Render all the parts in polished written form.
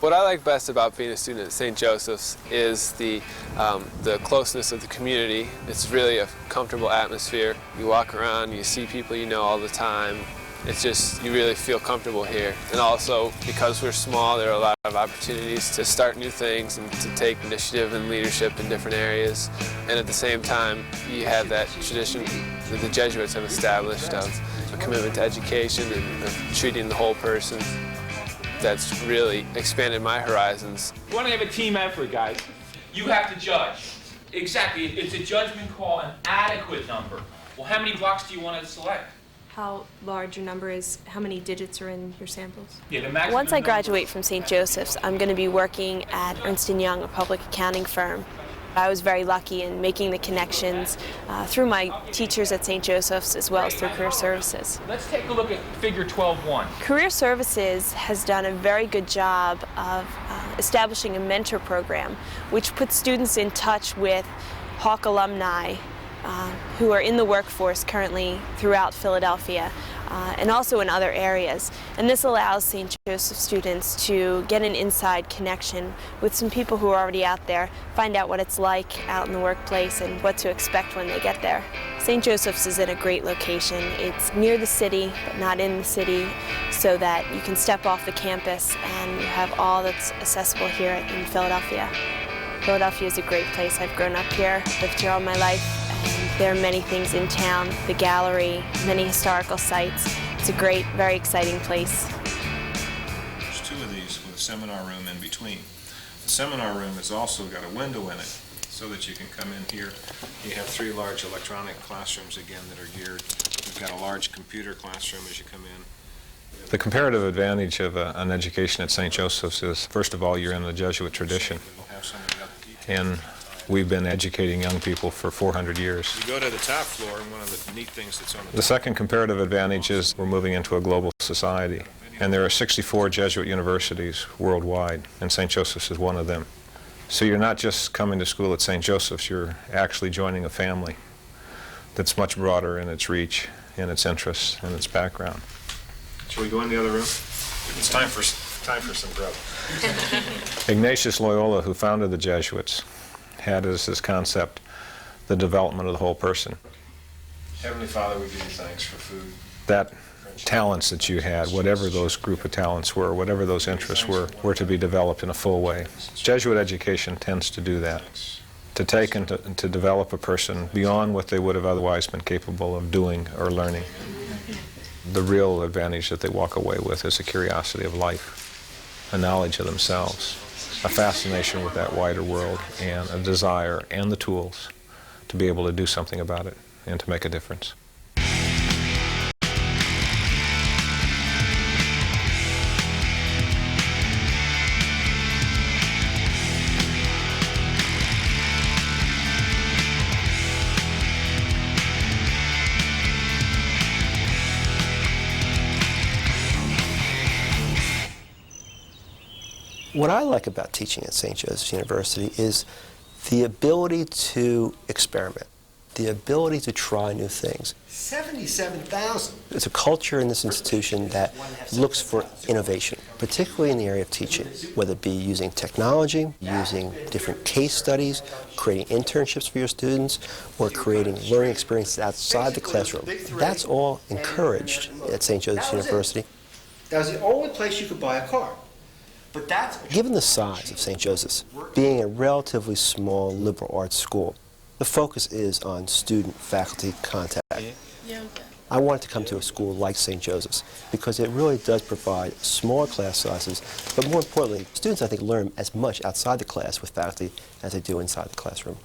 What I like best about being a student at St. Joseph's is the closeness of the community. It's really a comfortable atmosphere. You walk around, you see people you know all the time. It's just, you really feel comfortable here. And also, because we're small, there are a lot of opportunities to start new things and to take initiative and leadership in different areas. And at the same time, you have that tradition that the Jesuits have established of a commitment to education and of treating the whole person. That's really expanded my horizons. We want to have a team effort, guys. You have to judge. Exactly. It's a judgment call, an adequate number. Well, how many blocks do you want to select? How large your number is, how many digits are in your samples? Yeah, the maximum Once I graduate from St. Joseph's, I'm going to be working at Ernst & Young, a public accounting firm. I was very lucky in making the connections through my teachers at St. Joseph's as well as through Career Services. Let's take a look at figure 12.1. Career Services has done a very good job of establishing a mentor program which puts students in touch with Hawk alumni who are in the workforce currently throughout Philadelphia and also in other areas. And this allows St. Joseph students to get an inside connection with some people who are already out there, find out what it's like out in the workplace and what to expect when they get there. St. Joseph's is in a great location. It's near the city, but not in the city, so that you can step off the campus and you have all that's accessible here in Philadelphia. Philadelphia is a great place. I've grown up here, lived here all my life. There are many things in town, the gallery, many historical sites. It's a great, very exciting place. There's two of these with a seminar room in between. The seminar room has also got a window in it so that you can come in here. You have three large electronic classrooms again that are geared. We've got a large computer classroom as you come in. The comparative advantage of an education at St. Joseph's is, first of all, you're in the Jesuit tradition. And we've been educating young people for 400 years. You go to the top floor, and one of the neat things that's on the second comparative advantage is we're moving into a global society. And there are 64 Jesuit universities worldwide, and St. Joseph's is one of them. So you're not just coming to school at St. Joseph's, you're actually joining a family that's much broader in its reach, in its interests, and its background. Shall we go in the other room? It's time for some grub. Ignatius Loyola, who founded the Jesuits, had as his concept the development of the whole person. Heavenly Father, we give you thanks for food. That talents that you had, whatever those group of talents were, whatever those interests were to be developed in a full way. Jesuit education tends to do that, to take and to develop a person beyond what they would have otherwise been capable of doing or learning. The real advantage that they walk away with is a curiosity of life, a knowledge of themselves, a fascination with that wider world, and a desire and the tools to be able to do something about it and to make a difference. What I like about teaching at St. Joseph's University is the ability to experiment, the ability to try new things. 77,000. It's a culture in this institution that looks for innovation, particularly in the area of teaching, whether it be using technology, using different case studies, creating internships for your students, or creating learning experiences outside the classroom. That's all encouraged at St. Joseph's University. That was the only place you could buy a car. But given the size of St. Joseph's, being a relatively small liberal arts school, the focus is on student-faculty contact. I wanted to come to a school like St. Joseph's because it really does provide smaller class sizes, but more importantly, students, I think, learn as much outside the class with faculty as they do inside the classroom.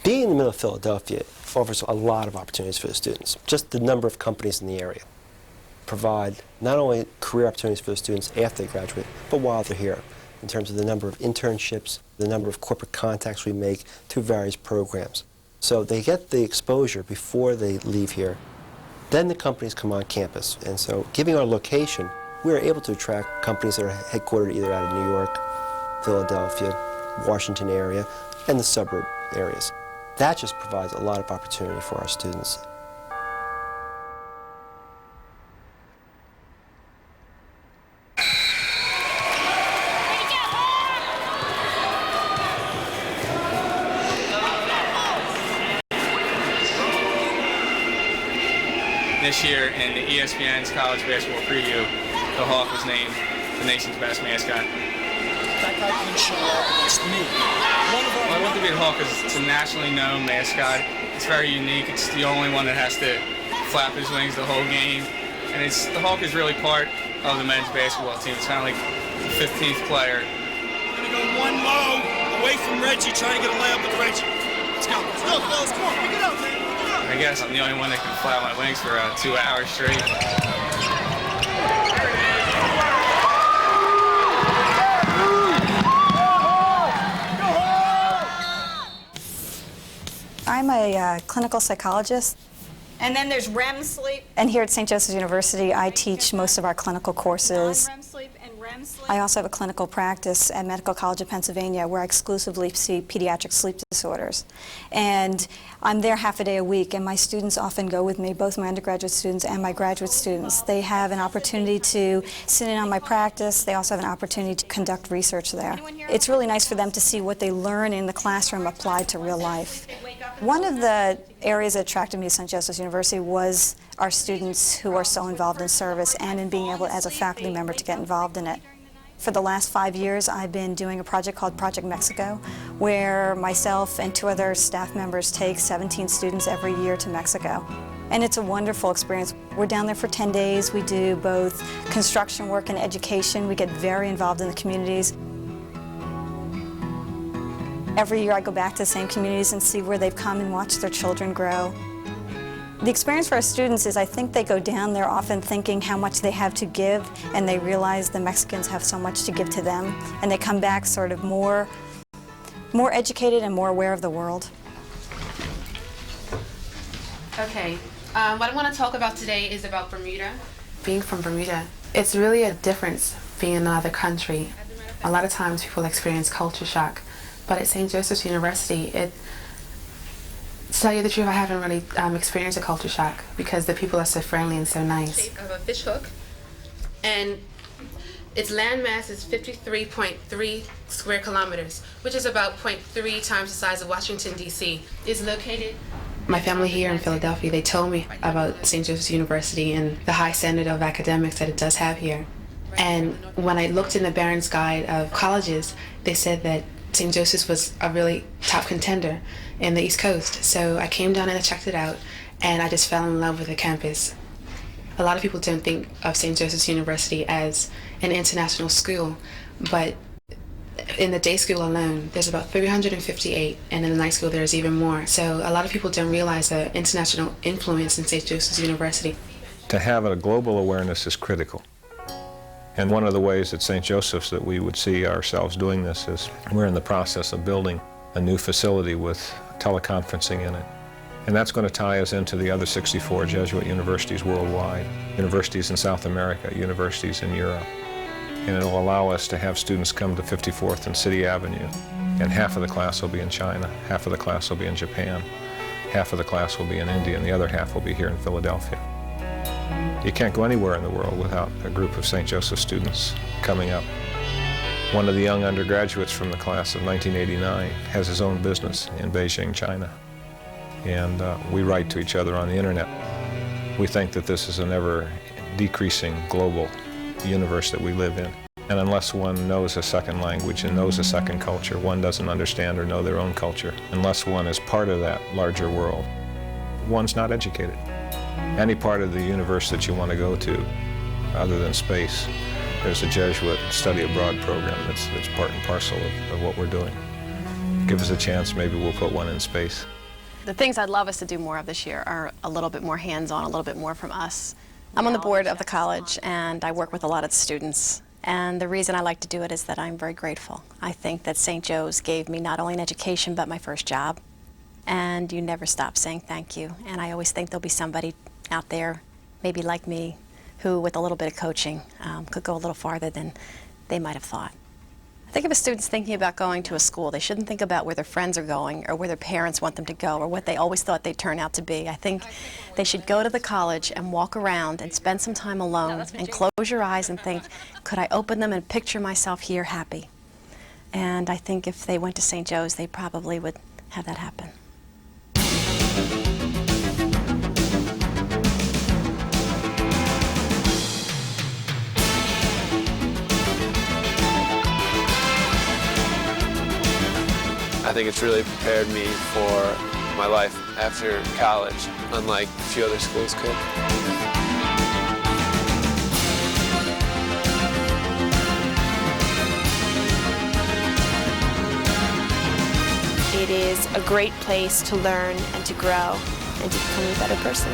Being in the middle of Philadelphia offers a lot of opportunities for the students. Just the number of companies in the area provide not only career opportunities for the students after they graduate, but while they're here, in terms of the number of internships, the number of corporate contacts we make through various programs. So they get the exposure before they leave here. Then the companies come on campus. And so, given our location, we are able to attract companies that are headquartered either out of New York, Philadelphia, Washington area, and the suburb areas. That just provides a lot of opportunity for our students. this year in the ESPN's College Basketball Preview, the Hawk was named the nation's best mascot. That guy couldn't show up against me. Well, I want to be the Hawk because it's a nationally known mascot. It's very unique. It's the only one that has to flap his wings the whole game. And the Hawk is really part of the men's basketball team. It's kind of like the 15th player. We're going to go one low away from Reggie, trying to get a layup with Reggie. Let's go. Let's go, fellas. Come on, pick it up, man. Pick it up. I guess I'm the only one that can flap my wings for 2 hours straight. I'm a clinical psychologist. And then there's REM sleep. And here at St. Joseph's University, I teach most of our clinical courses. Non-REM sleep and REM sleep. I also have a clinical practice at Medical College of Pennsylvania where I exclusively see pediatric sleep disorders. And I'm there half a day a week, and my students often go with me, both my undergraduate students and my graduate students. They have an opportunity to sit in on my practice. They also have an opportunity to conduct research there. It's really nice for them to see what they learn in the classroom applied to real life. One of the areas that attracted me to St. Joseph's University was our students who are so involved in service and in being able, as a faculty member, to get involved in it. For the last 5 years, I've been doing a project called Project Mexico, where myself and 2 other staff members take 17 students every year to Mexico. And it's a wonderful experience. We're down there for 10 days. We do both construction work and education. We get very involved in the communities. Every year I go back to the same communities and see where they've come and watch their children grow. The experience for our students is I think they go down there often thinking how much they have to give, and they realize the Mexicans have so much to give to them, and they come back sort of more educated and more aware of the world. Okay, what I want to talk about today is about Bermuda. Being from Bermuda, it's really a difference being in another country. A lot of times people experience culture shock, but at St. Joseph's University, to tell you the truth, I haven't really experienced a culture shock because the people are so friendly and so nice. Shape of a fish hook, and its landmass is 53.3 square kilometers, which is about 0.3 times the size of Washington, D.C. It's located. My family here in Philadelphia, they told me about St. Joseph's University and the high standard of academics that it does have here. And when I looked in the Barron's Guide of colleges, they said that St. Joseph's was a really top contender in the East Coast. So I came down and I checked it out, and I just fell in love with the campus. A lot of people don't think of St. Joseph's University as an international school, but in the day school alone, there's about 358, and in the night school there's even more. So a lot of people don't realize the international influence in St. Joseph's University. To have a global awareness is critical. And one of the ways at St. Joseph's that we would see ourselves doing this is we're in the process of building a new facility with teleconferencing in it. And that's going to tie us into the other 64 Jesuit universities worldwide, universities in South America, universities in Europe. And it'll allow us to have students come to 54th and City Avenue. And half of the class will be in China, half of the class will be in Japan, half of the class will be in India, and the other half will be here in Philadelphia. You can't go anywhere in the world without a group of St. Joseph students coming up. One of the young undergraduates from the class of 1989 has his own business in Beijing, China. And we write to each other on the internet. We think that this is an ever-decreasing global universe that we live in. And unless one knows a second language and knows a second culture, one doesn't understand or know their own culture. Unless one is part of that larger world, one's not educated. Any part of the universe that you want to go to, other than space, there's a Jesuit study abroad program that's part and parcel of what we're doing. Give us a chance, maybe we'll put one in space. The things I'd love us to do more of this year are a little bit more hands-on, a little bit more from us. I'm on the board of the college, and I work with a lot of students. And the reason I like to do it is that I'm very grateful. I think that St. Joe's gave me not only an education, but my first job. And you never stop saying thank you. And I always think there'll be somebody out there, maybe like me, who with a little bit of coaching could go a little farther than they might have thought. I think if a student's thinking about going to a school, they shouldn't think about where their friends are going or where their parents want them to go or what they always thought they'd turn out to be. I think they should go to the college and walk around and spend some time alone and close your eyes and think, could I open them and picture myself here happy? And I think if they went to St. Joe's, they probably would have that happen. I think it's really prepared me for my life after college, unlike a few other schools could. It is a great place to learn and to grow and to become a better person.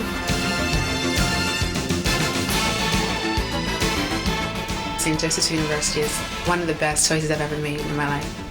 St. Joseph's University is one of the best choices I've ever made in my life.